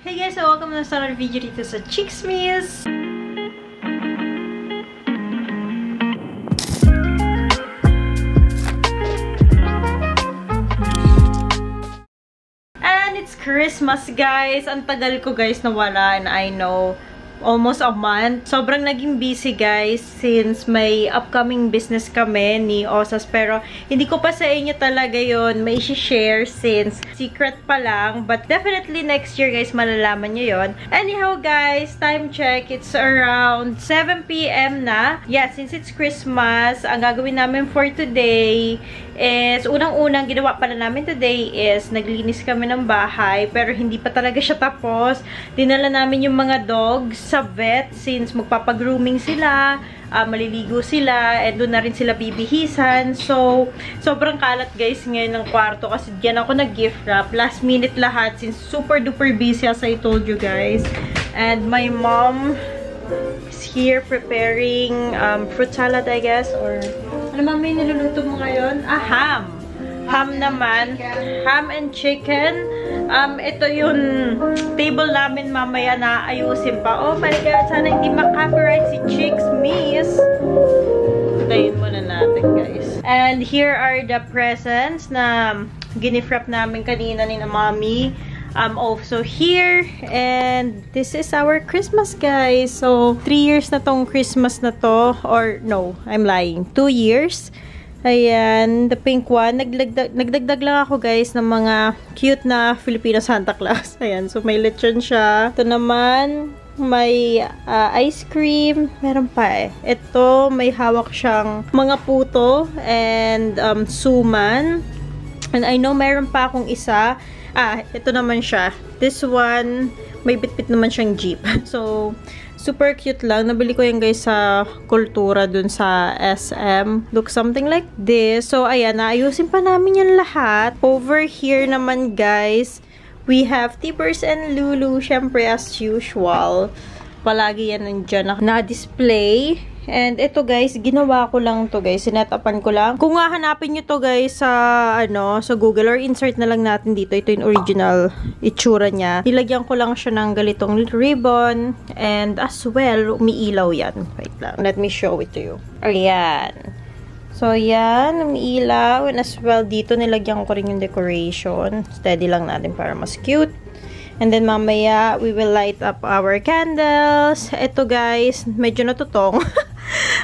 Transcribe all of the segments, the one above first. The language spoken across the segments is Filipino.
Hey guys, so welcome to another video dito sa Chicksmiss. And it's Christmas, guys. Ang tagal ko, guys, nawala, and I know almost a month. Sobrang naging busy, guys, since may upcoming business kami ni Osas. Pero hindi ko pa sa inyo talaga yon may share since secret pa lang. But definitely next year, guys, malalaman nyo yon. Anyhow, guys, time check. It's around 7 PM na. Yeah, since it's Christmas, ang gagawin namin for today is, unang-unang ginawa pala namin today is naglinis kami ng bahay. Pero hindi pa talaga siya tapos. Dinala namin yung mga dogs sa vet since magpapag-grooming sila, maliligo sila, and doon na rin sila bibihisan. So, sobrang kalat, guys, ngayon ng kwarto kasi diyan ako nag-gift wrap. Last minute lahat since super duper busy, as I told you guys. And my mom is here preparing fruit salad, I guess, or ano mami niluluto mo ngayon? Ham! Ham naman. Ham and chicken. Ito yung table namin mamaya na ayusin pa. Oh my God, sana hindi ma-copyright si Chicksmiss. Tayin muna natin, guys. And here are the presents na ginifrap namin kanina ni na mommy. Also here. And this is our Christmas, guys. So, 3 years na tong Christmas na to. Or, no, I'm lying. 2 years. Ayan, the pink one. Nagdagdag lang ako, guys, ng mga cute na Filipino Santa Claus. Ayan, so may lechon siya. Ito naman, may ice cream. Meron pa eh. Ito, may hawak siyang mga puto and suman. And I know meron pa akong isa. Ito naman siya. This one, may bitbit naman siyang jeep. So, super cute lang. Nabili ko yan, guys, sa Kultura dun sa SM. Look something like this. So, ayan, naayusin pa namin yan lahat. Over here naman, guys, we have Tibbers and Lulu. Syempre, as usual. Palagi yan nandyan na-display. And ito, guys, ginawa ko lang to, guys. Sinetapan ko lang. Kung nga hanapin nyo to, guys, sa, sa Google, or insert na lang natin dito. Ito yung original itsura niya. Nilagyan ko lang siya ng galitong ribbon. And as well, umiilaw yan. Wait lang. Let me show it to you. Ayan. So, yan. Umiilaw. And as well, dito nilagyan ko rin yung decoration. Steady lang natin para mas cute. And then, mamaya, we will light up our candles. Ito, guys, medyo natutong.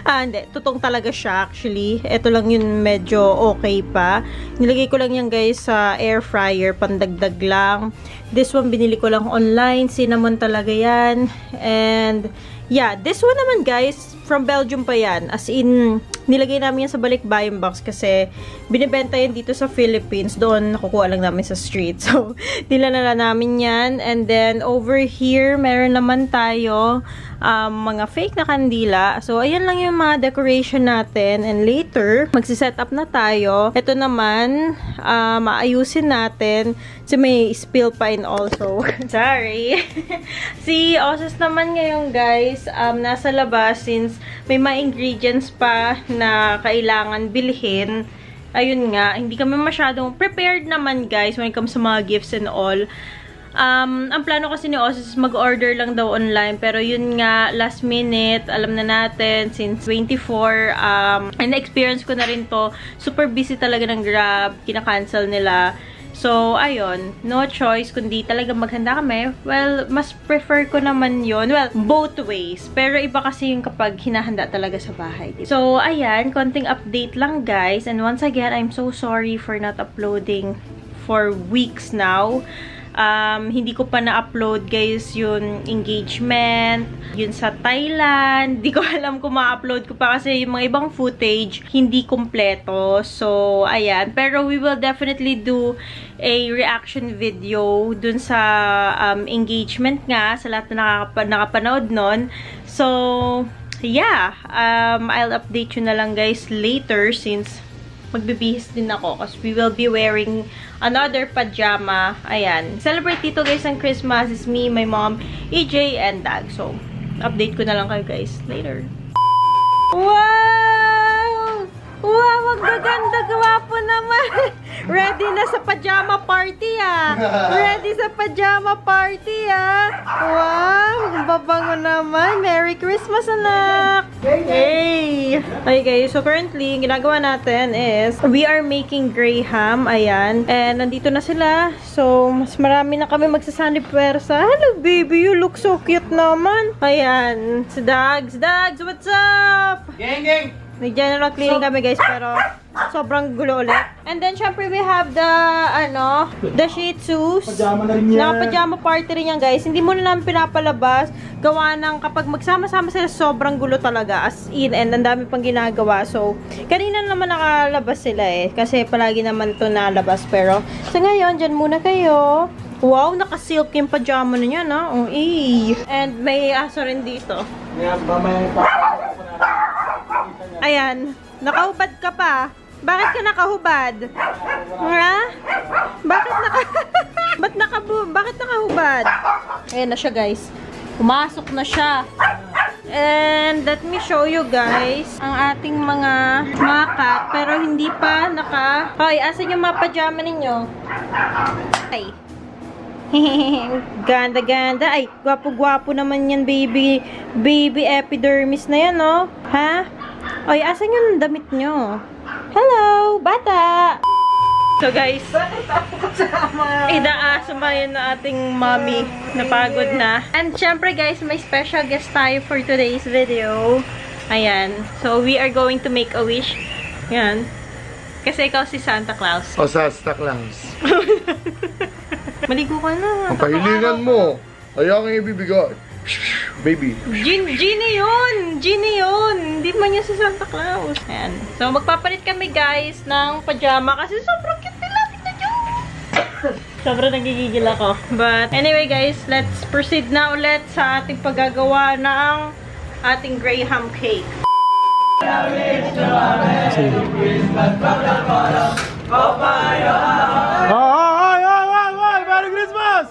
Hindi. Tutong talaga siya, actually. Ito lang yun medyo okay pa. Nilagay ko lang yan, guys, sa air fryer. Pandagdag lang. This one, binili ko lang online. Cinnamon talaga yan. And, yeah. This one naman, guys, from Belgium pa yan. As in, nilagay namin yan sa balikbayan box kasi binibenta yan dito sa Philippines. Doon, nakukuha lang namin sa street. So, nilala namin yan. And then, over here, meron naman tayo mga fake na kandila. So, ayan lang yung mga decoration natin. And later, magsiset up na tayo. Ito naman, maayusin natin. Kasi may spill pa in also. Sorry. Si Osas naman ngayon, guys, nasa labas since may mga ingredients pa na kailangan bilhin. Ayun nga, hindi kami masyadong prepared naman, guys, when it comes sa mga gifts and all. Ang plano kasi ni Osas is mag-order lang daw online. Pero yun nga, last minute, alam na natin, since 24, and na-experience ko na rin to. Super busy talaga ng Grab, kinakancel nila. So, ayun, no choice kundi talaga maghanda kami. Well, mas prefer ko naman yun. Well, both ways. Pero iba kasi yung kapag hinahanda talaga sa bahay. So, ayan, konting update lang, guys. And once again, I'm so sorry for not uploading for weeks now. Hindi ko pa na-upload, guys, yung engagement, yun sa Thailand. Hindi ko alam kung ma-upload ko pa kasi yung mga ibang footage hindi kompleto. So, ayan. Pero we will definitely do a reaction video dun sa engagement nga, sa lahat na nakapanood nun. So, yeah. I'll update you na lang, guys, later since magbibihis din ako kasi we will be wearing another pajama. Ayan. Celebrate dito, guys, ang Christmas is me, my mom, EJ, and Dag. So, update ko na lang kayo, guys, later. Wow! Wow! Ang gaganda, gwapo naman! Ready na sa pajama party, ah! Ready sa pajama party, ah! Pabango naman. Merry Christmas, anak! Hey! Okay guys, so currently, ginagawa natin is, we are making graham. Ayan. And nandito na sila. So, mas marami na kami magsasani puwersa. Hello, baby. You look so cute naman. Ayan. Si Dags. Dags, what's up? Gang, gang! May general cleaning kami guys, pero sobrang gulo ulit. And then, syempre, we have the, the Shih Tzus. Pajama na rin yan. Naka-pajama party rin yan guys. Hindi mo na namin pinapalabas. Gawa ng kapag magsama-sama sila, sobrang gulo talaga. As in, and ang dami pang ginagawa. So, kanina naman nakalabas sila eh. Kasi palagi naman ito nalabas. Pero, sa ngayon, dyan muna kayo. Wow, naka-silk yung pajama na yan, ha? Oh, and may aso rin dito. Ayan. Nakahubad ka pa. Bakit ka nakahubad? Ha? Bakit nakahubad? Ayan na siya, guys. Pumasok na siya. And let me show you guys ang ating mga cat. Pero hindi pa Hoy, asan yung mga pajama ninyo? Ay. Ganda-ganda. Ay, gwapo-gwapo naman yan, baby. Baby epidermis na yan, oh. Ha? Ay, asan yung damit nyo? Hello, bata! So, guys, sumayon na ating mommy. Napagod na. And, syempre, guys, may special guest tayo for today's video. Ayan. So, we are going to make a wish. Yan. Kasi ikaw si Santa Claus. O, Santa Claus. Maligo ka na. Ang kahilingan mo. Ayaw kang ibibigay. Baby. Genie yun! Genie yun! Hindi man yun si Santa Claus. Ayan. So, magpapalit kami guys ng pajama kasi sobrang cute nila. Tignan nyo! Sobrang nagigigil ako. But anyway guys, let's proceed na ulit sa ating paggagawa ng ating graham cake. Merry Christmas!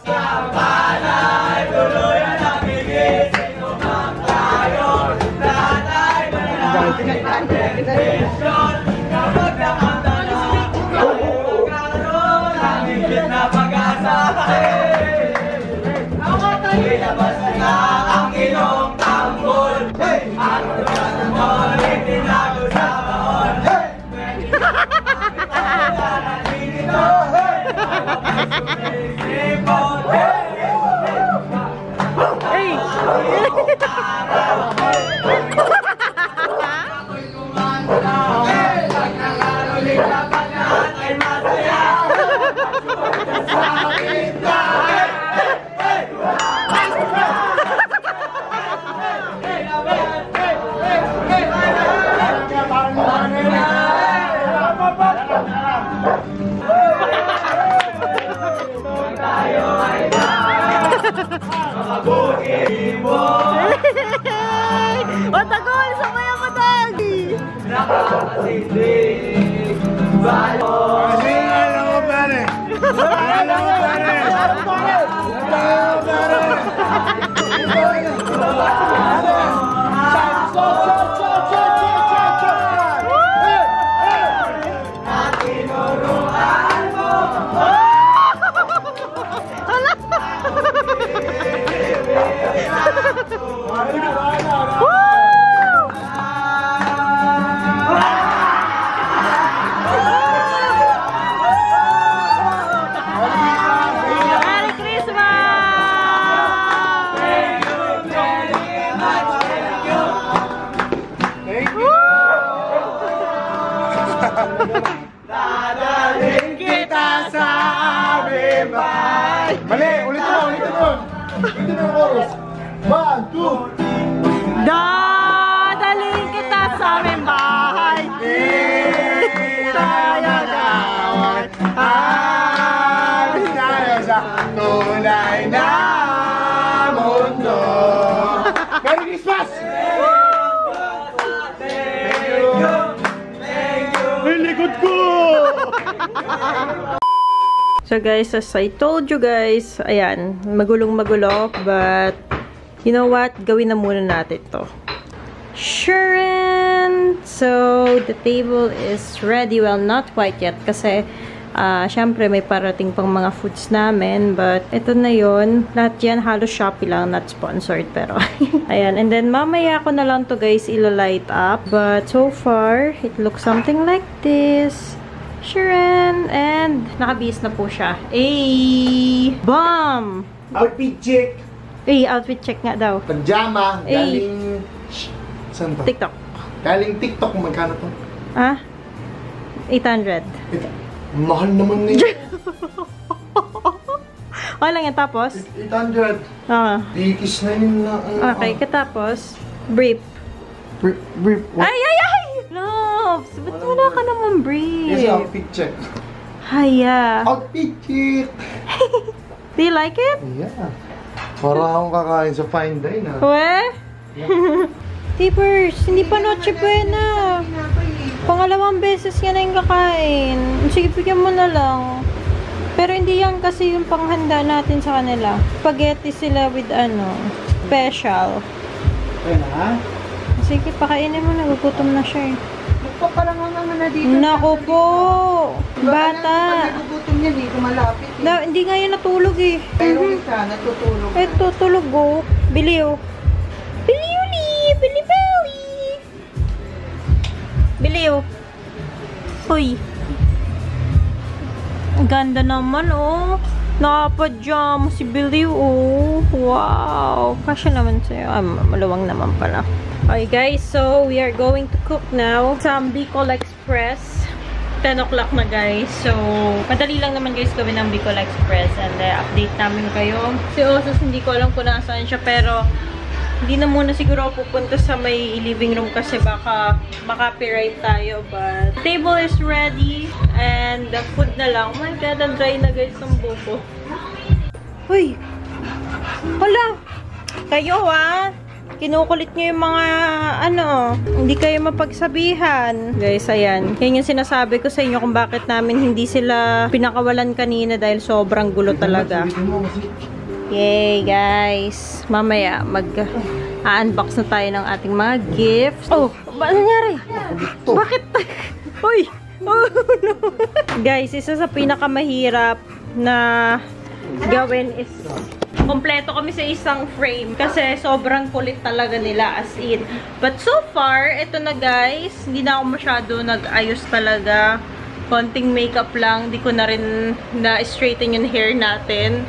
Matagol! Sumaya mo tagi! Nakakasilig! Singal ako, pare! Singal ako, pare! Dadaling kita sa aming bahay. Mali, ulitin mo. Ulitin mo ang chorus. 1, 2. Dadaling kita sa aming bahay. Di tayo gawin. Alis tayo sa tunay na mundo. Merry Christmas! Likod ko! So guys, as I told you guys, ayan, magulong-magulo, but you know what? Gawin na muna natin to. Sure. So, the table is ready. Well, not quite yet kasi Syempre, may parating pang mga foods namin. But, ito na yun. Lahat yan, halos Shopee lang. Not sponsored, pero. Ayan. And then, mamaya ko na lang to guys, ila-light up. But, so far, it looks something like this. Sharon! And, nakabihis na po siya. Ay! Bomb! Outfit check! Ay, outfit check nga daw. Pajama, Ay. galing... Saan to? TikTok. Galing TikTok, magkano to? 800. Mahal naman na yun. Okay lang yan, tapos? 800. Dikis na yun na. Okay, katapos, brief. Brief. Ay! Loves! Ba't wala ka naman brief? Yes, outfit check. Haya. Outfit check! Do you like it? Yeah. Para akong kakain sa fine dine, ha? We? Tipers, hindi pa Noche Buena. Pangalawang beses yan na yung kakain. Sige, bigyan mo na lang. Pero hindi yan kasi yung panghanda natin sa kanila. Spaghetti sila with special. Kaya na? Sige, pakainin mo. Nagugutom na siya eh. Magpapalangan na dito. Naku po! Bata! Pag nagugutom niya, dito malapit eh. Hindi nga yun natulog eh. Pero isa, natutulog. Ito, tulog oh. Biliw. Biliwli! Bilibawi! Biliw. Uy. Ang ganda naman oh. Nakapadyama si Biliw oh. Wow. Kasya naman sa'yo. Maluwang naman pala. Okay guys, so we are going to cook now. Some Bicol Express. 10 o'clock na guys. So, madali lang naman guys gawin ng Bicol Express. And update namin kayo. Si Osos, hindi ko alam kung nasaan siya. Pero, hindi na muna siguro pupunta sa may living room kasi baka copyright tayo. But, the table is ready. And the food na lang. Oh my God, ang dry na guys ng buko. Uy! Hala! Kayo kinukulit nyo yung mga, hindi kayo mapagsabihan. Guys, ayan. Yan yung sinasabi ko sa inyo kung bakit namin hindi sila pinakawalan kanina dahil sobrang gulo talaga. Yay, guys. Mamaya, mag-unbox na tayo ng ating mga gifts. Oh, ba nangyari? Bakit? Uy! Oh, no. Guys, isa sa pinakamahirap na gawin is kompleto kami sa isang frame kasi sobrang kulit talaga nila as in. But so far, ito na guys, hindi na ako masyado nag-ayos talaga. Konting makeup lang, di ko na rin na-straighten yung hair natin.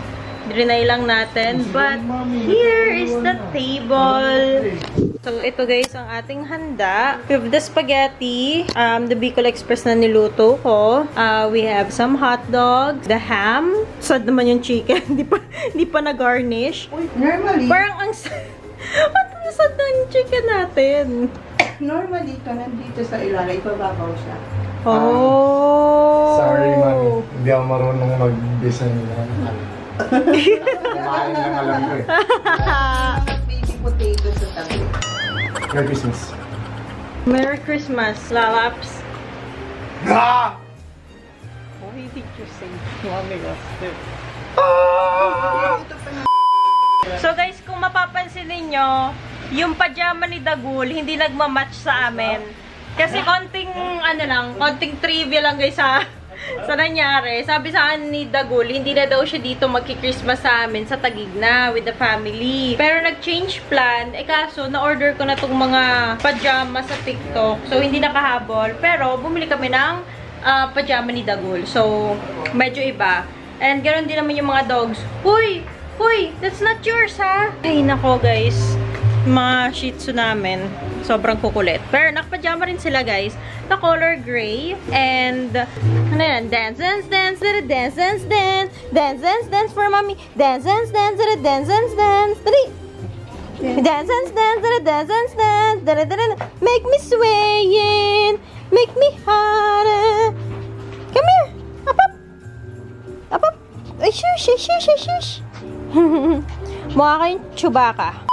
Drenay lang natin. But here is the table. So ito guys ang ating handa. We have the spaghetti, the Bicol Express na niluto ko. We have some hot dogs, the ham. Sad naman yung chicken. Di pa na-garnish. Normally, Parang ang sad na yung chicken natin. normally ito nandito sa ilalim, ipababaw siya. Oh. Sorry, mami. Hindi ako marunong mag-design ng kumain lang alam ko eh. Baby potato sa tabi. Merry Christmas. Merry Christmas, lalaps. Ah! Why did you say mommy lost it? So guys, kung mapapansin ninyo, yung pajama ni Dagul hindi nagmamatch sa amin. Kasi konting trivia lang guys sa nangyari. Sabi sa akin ni Dagul, hindi na daw siya dito magki-Christmas sa amin sa Taguig na with the family. Pero nag-change plan, kaso na-order ko na tong mga pajama sa TikTok. So hindi nakahabol, pero bumili kami ng pajama ni Dagul. So medyo iba. And ganoon din naman yung mga dogs. Huy! That's not yours ha! Ay nako guys. Mga Shih Tzu namin. Sobrang kukulit. Pero nakapajama rin sila guys. Na color gray. And ano yan? Dance for mommy. Dance. Dali. Dance. Make me swayin. Make me harder. Come here. Up. Ay, shush. Mukha kayong Chewbacca.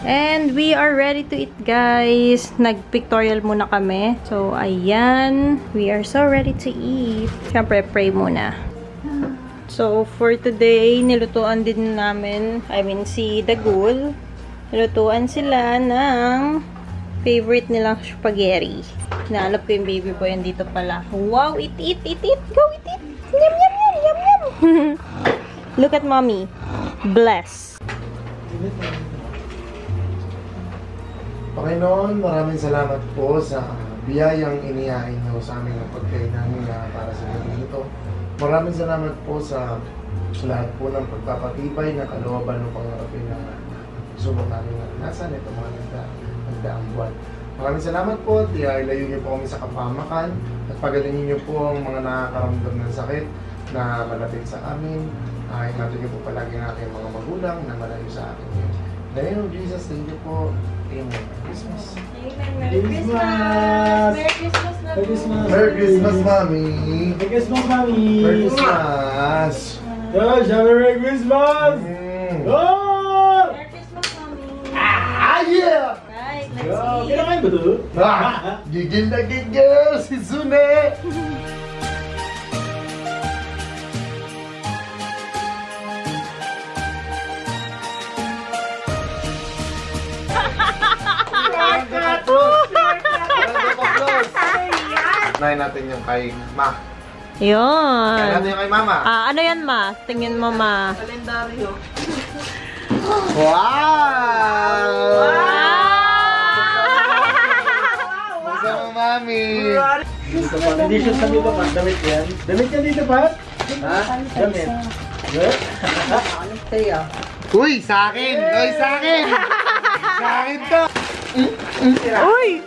And we are ready to eat, guys. Nag-pictorial muna kami. So, ayan. We are so ready to eat. Siyempre, pray muna. So, for today, nilutuan din namin, si Dagul. Nilutuan sila ng favorite nilang spaghetti. Naalap ko yung baby boy, dito pala. Wow, eat. Go, eat. Yum. Look at mommy. Bless. Panginoon, maraming salamat po sa biyayang inihain niyo sa amin ng pagkainan para sa gabi ito. Maraming salamat po sa lahat po ng pagpapatibay na kalooban ng pangarapin na subok namin naranasan ito mga nagdaang buwan. Maraming salamat po at ilayo niyo po kami sa kapamakan at pagalingin niyo po ang mga nakakaramdam ng sakit na malapit sa amin. Ingatan niyo po palagi ng aking mga magulang na malayo sa akin. In the name of Jesus, thank you po. Amen. Christmas. Merry Christmas! Merry Christmas na po! Merry Christmas, Mami! Merry Christmas, Mami! Merry Christmas! Gosh, have a Merry Christmas! Oh! Merry Christmas, mommy! Yeah! Right, let's Yo, eat! kinakain ba ito? Gigil na gigil si Sune! Nahin natin yung kay Ma. Nahin Yun! natin yung kay Mama. Ano yan, ma? Tingin mo, ma. Kalendaryo. Wow! Gusto mo, Mami? Hindi siya sa dito pa. Damit yan. Damit yan dito pa? Ha? Damit. Good? Kaya. Uy, sa akin! Uy, sa akin! Sa akin to! Uy!